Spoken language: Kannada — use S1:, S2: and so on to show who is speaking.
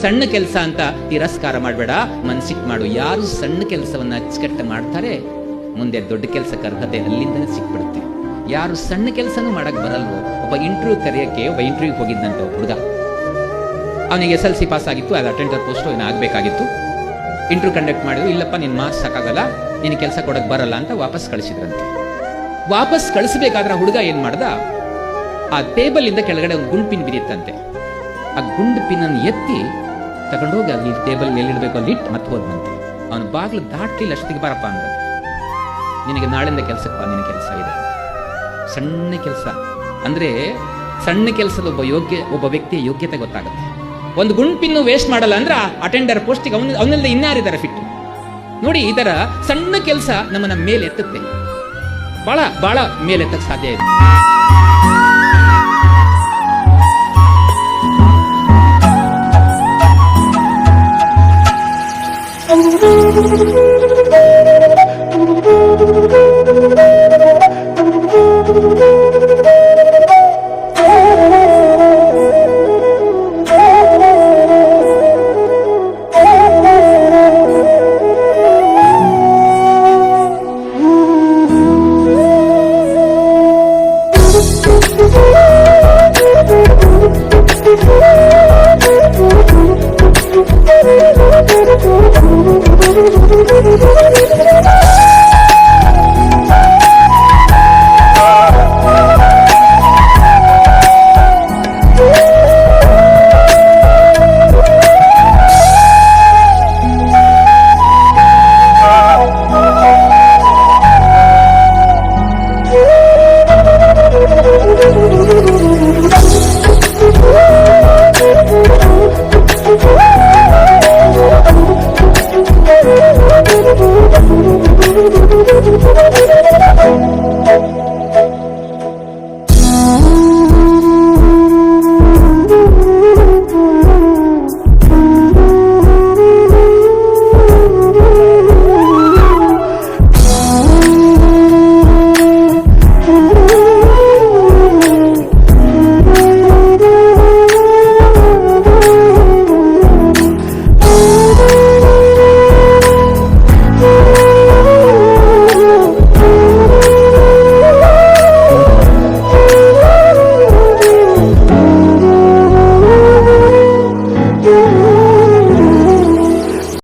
S1: ಸಣ್ಣ ಕೆಲಸ ಅಂತ ತಿರಸ್ಕಾರ ಮಾಡಬೇಡ, ಮನಸ್ಸಿಟ್ಟು ಮಾಡು. ಯಾರು ಸಣ್ಣ ಕೆಲಸವನ್ನ ಅಚ್ಚುಕಟ್ಟ ಮಾಡ್ತಾರೆ ಮುಂದೆ ದೊಡ್ಡ ಕೆಲಸಕ್ಕೆ ಅರ್ಹತೆ ಅಲ್ಲಿಂದನೇ ಸಿಕ್ಬಿಡುತ್ತೆ. ಯಾರು ಸಣ್ಣ ಕೆಲಸನೂ ಮಾಡಕ್ ಬರಲ್ವೋ, ಒಬ್ಬ ಇಂಟರ್ವ್ಯೂಗೆ ಹೋಗಿದ್ದಂತ ಒಬ್ಬ ಹುಡುಗ, ಅವನಿಗೆ SLC ಪಾಸ್ ಆಗಿತ್ತು, ಅದು ಅಟೆಂಡರ್ ಪೋಸ್ಟ್ ಏನೋ ಆಗಬೇಕಾಗಿತ್ತು. ಇಂಟರ್ವ್ಯೂ ಕಂಡಕ್ಟ್ ಮಾಡಿದ್ರು, ಇಲ್ಲಪ್ಪ ನಿನ್ನ ಮಾರ್ಕ್ಸ್ ಸಾಕಾಗಲ್ಲ, ನಿನ್ನ ಕೆಲಸ ಕೊಡಕ್ ಬರಲ್ಲ ಅಂತ ವಾಪಸ್ ಕಳಿಸಿದ್ರಂತೆ. ವಾಪಸ್ ಕಳಿಸಬೇಕಾದ್ರೆ ಹುಡುಗ ಏನ್ ಮಾಡ್ದ, ಆ ಟೇಬಲ್ ಇಂದ ಕೆಳಗಡೆ ಒಂದು ಗುಂಡು ಪಿನ್ ಬಿದ್ದಿತ್ತಂತೆ. ಆ ಗುಂಡು ಪಿನ್ ಅನ್ನು ಎತ್ತಿ ತಗೊಂಡೋಗಿ ಅಲ್ಲಿ ಟೇಬಲ್ ಎಲ್ಲಿಡ್ಬೇಕು ಅಲ್ಲಿ ಇಟ್ಟು ಮತ್ತೆ ಹೋದ್ನಂತೆ. ಅವನು ಬಾಗ್ಲು ದಾಟ್ಲಿಲ್ಲ, ಅಷ್ಟೊತ್ತಿಗೆ ಬಾರಪ್ಪ ಅಂದ್ರು, ನಿನಗೆ ನಾಳಿಂದ ಕೆಲಸಕ್ಕೆ ನಿನ್ನ ಕೆಲಸ ಇದೆ. ಸಣ್ಣ ಕೆಲಸ ಅಂದ್ರೆ ಸಣ್ಣ ಕೆಲಸದ ಒಬ್ಬ ವ್ಯಕ್ತಿಯ ಯೋಗ್ಯತೆ ಗೊತ್ತಾಗುತ್ತೆ. ಒಂದು ಗುಂಡು ಪಿನ್ನು ವೇಸ್ಟ್ ಮಾಡಲ್ಲ ಅಂದ್ರೆ ಅಟೆಂಡರ್ ಪೋಸ್ಟಿಗೆ ಅವನೆಲ್ಲ ಇನ್ಯಾರಿದ್ದಾರೆ ಫಿಟ್. ನೋಡಿ, ಈ ತರ ಸಣ್ಣ ಕೆಲಸ ನಮ್ಮನ್ನ ಮೇಲೆ ಎತ್ತುತ್ತೆ, ಬಹಳ ಬಹಳ ಮೇಲೆ ಎತ್ತಕ್ಕೆ ಸಾಧ್ಯ ಇದೆ.
S2: Thank you.